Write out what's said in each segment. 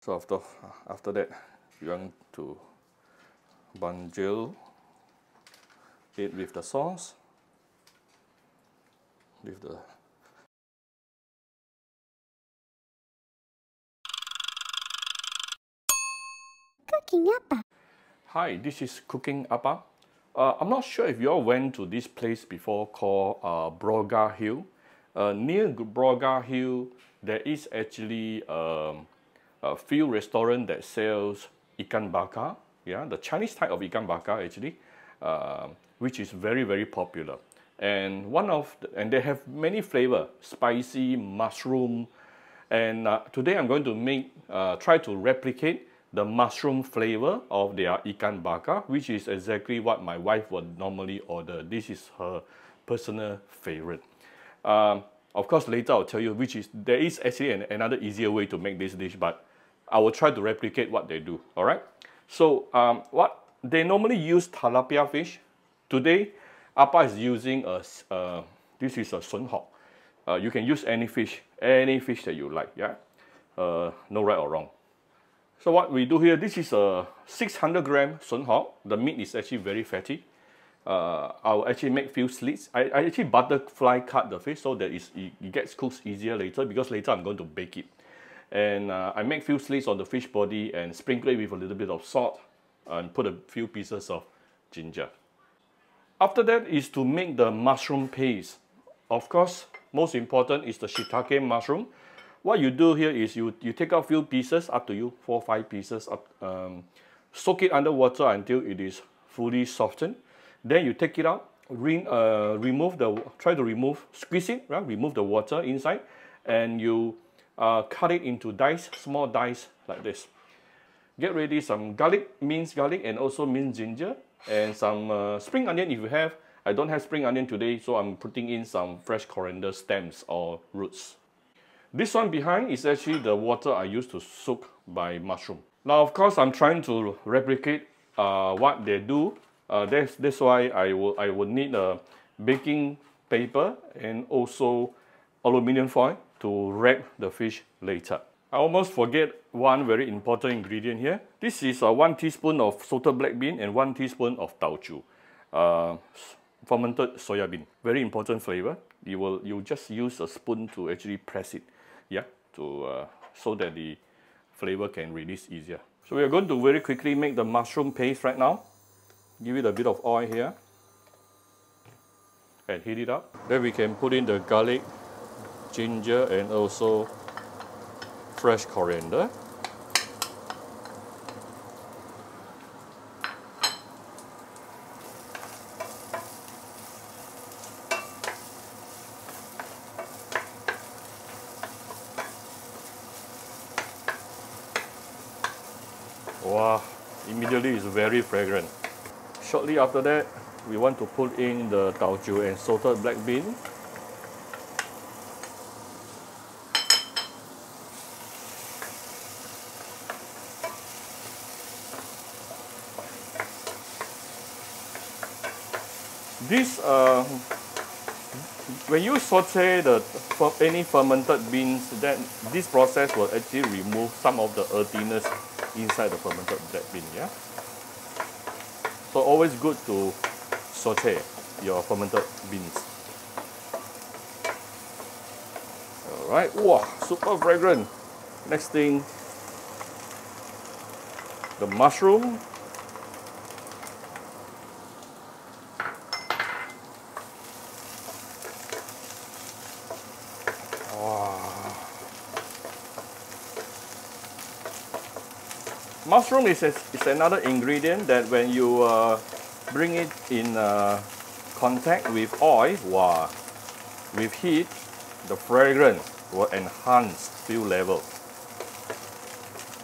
So after that, you want to banjil it with the sauce, with the Cooking Appa. Hi, this is Cooking Appa. I'm not sure if you all went to this place before called Broga Hill. Near Broga Hill, there is actually a few restaurants that sells ikan bakar, yeah, the Chinese type of ikan bakar actually, which is very, very popular. And and they have many flavor, spicy, mushroom, and today I'm going to try to replicate the mushroom flavor of their ikan bakar, which is exactly what my wife would normally order. This is her personal favorite. Of course, later I'll tell you there is actually another easier way to make this dish, but I will try to replicate what they do. All right. So what they normally use tilapia fish. Today, Appa is using this is a sun hog. You can use any fish that you like. Yeah, no right or wrong. So what we do here, this is a 600-gram sun hog. The meat is actually very fatty. I'll actually make few slits. I actually butterfly cut the fish so that it gets cooked easier later, because later I'm going to bake it. And I make few slits on the fish body and sprinkle it with a little bit of salt and put a few pieces of ginger. After that is to make the mushroom paste. Of course, most important is the shiitake mushroom. What you do here is you take out few pieces, up to you, 4 or 5 pieces, soak it under water until it is fully softened. Then you take it out, squeeze it, right? Remove the water inside, and you cut it into dice, small dice like this. Get ready some garlic, minced garlic, and also minced ginger, and some spring onion if you have. I don't have spring onion today, so I'm putting in some fresh coriander stems or roots. This one behind is actually the water I used to soak my mushroom. Now, of course, I'm trying to replicate what they do. That's why I will need a baking paper and also aluminum foil to wrap the fish later. I almost forget one very important ingredient here. This is 1 teaspoon of salted black bean and 1 teaspoon of taoju, fermented soya bean. Very important flavor. You just use a spoon to actually press it, yeah, so that the flavor can release easier. So we are going to very quickly make the mushroom paste right now. Give it a bit of oil here and heat it up. Then we can put in the garlic, ginger, and also fresh coriander. Wow, immediately it's very fragrant. Shortly after that, we want to put in the taoju and salted black bean. This, when you saute any fermented beans, then this process will actually remove some of the earthiness inside the fermented black bean, yeah? So always good to saute your fermented beans. Alright, wow, super fragrant. Next thing, the mushroom. Mushroom is another ingredient that when you bring it in contact with oil, wow, with heat, the fragrance will enhance few levels.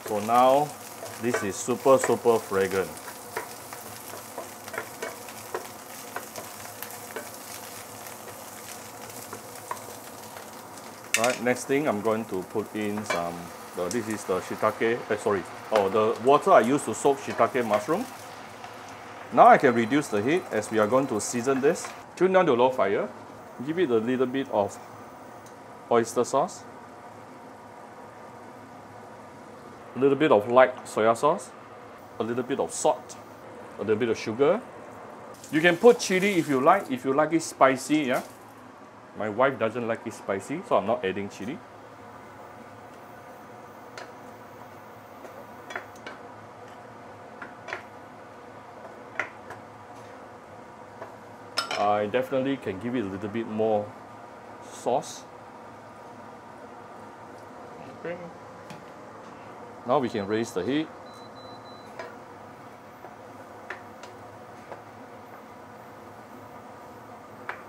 So now this is super fragrant. Right, next thing I'm going to put in some. This is the shiitake, the water I used to soak shiitake mushroom. Now I can reduce the heat as we are going to season this. Tune down to low fire. Give it a little bit of oyster sauce. a little bit of light soya sauce, a little bit of salt, a little bit of sugar. You can put chili if you like it spicy, yeah. My wife doesn't like it spicy, so I'm not adding chili. I definitely can give it a little bit more sauce. Okay. Now we can raise the heat.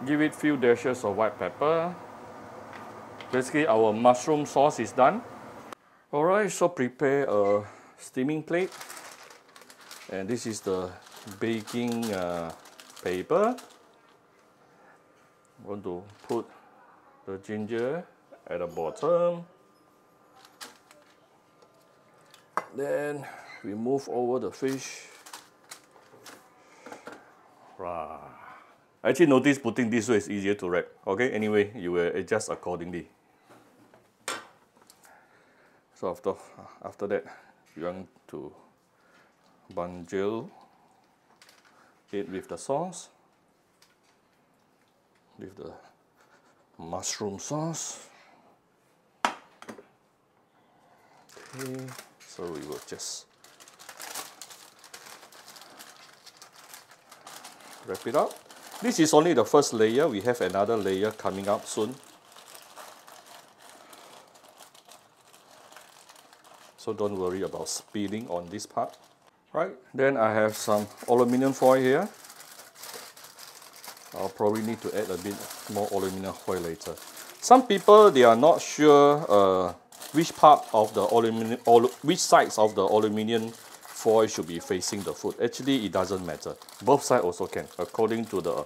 Give it few dashes of white pepper. Basically, our mushroom sauce is done. Alright, so prepare a steaming plate. And this is the baking paper. I'm going to put the ginger at the bottom. Then we move over the fish. Rah. I actually noticed putting this way is easier to wrap. Okay, anyway, you will adjust accordingly. So after that, you want to bundle it with the sauce, with the mushroom sauce. Okay, so we will just wrap it up. This is only the first layer. We have another layer coming up soon. So don't worry about spilling on this part. Right, then I have some aluminum foil here. I'll probably need to add a bit more aluminum foil later. Some people, they are not sure which part of the aluminum, which sides of the aluminum foil should be facing the food. Actually, it doesn't matter. Both sides also can, according to the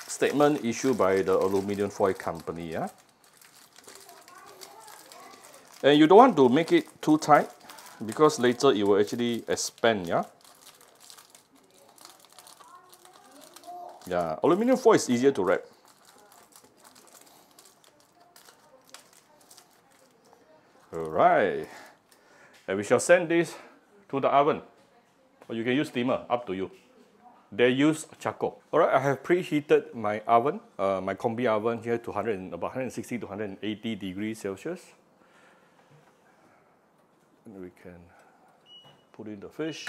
statement issued by the aluminum foil company. Yeah? And you don't want to make it too tight, because later it will actually expand. Yeah. Yeah, aluminum foil is easier to wrap. Alright, and we shall send this to the oven, or you can use steamer, up to you. They use charcoal. Alright, I have preheated my oven, my combi oven here to about 160 to 180 degrees Celsius. And we can put in the fish,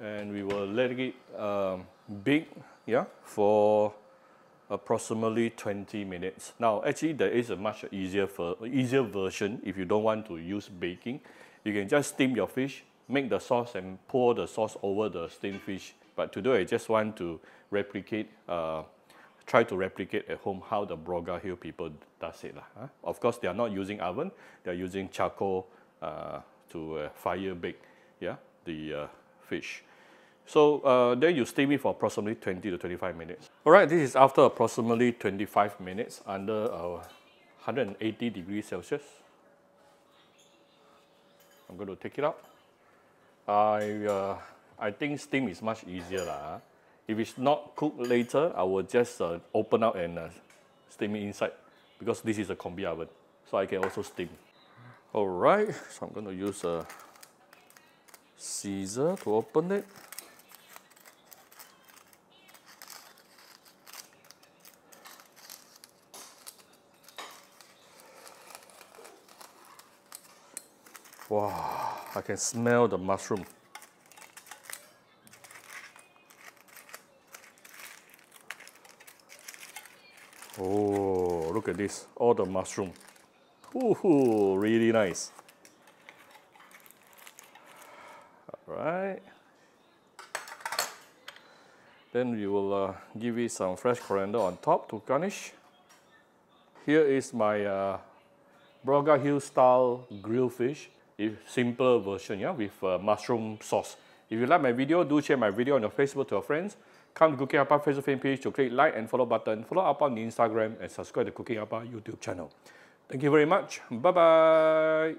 and we will let it bake, yeah, for approximately 20 minutes. Now, actually, there is a much easier version. If you don't want to use baking, you can just steam your fish, make the sauce, and pour the sauce over the steamed fish. But today, I just want to replicate, try to replicate at home how the Broga Hills people does it. Of course, they are not using oven; they are using charcoal to fire bake, yeah, the fish. So then you steam it for approximately 20 to 25 minutes. Alright, this is after approximately 25 minutes under 180 degrees Celsius. I'm going to take it out. I think steam is much easier. If it's not cooked later, I will just open out and steam it inside, because this is a combi oven, so I can also steam. Alright, so I'm going to use a scissor to open it. Wow, I can smell the mushroom. Oh, look at this, all the mushroom. Ooh, really nice. All right. Then we will give it some fresh coriander on top to garnish. Here is my Broga Hills style grilled fish. Simple version, yeah, with mushroom sauce. If you like my video, do share my video on your Facebook to your friends. Come to Cooking Appa Facebook fan page to click like and follow button. Follow Appa on the Instagram and subscribe to Cooking Appa YouTube channel. Thank you very much. Bye bye.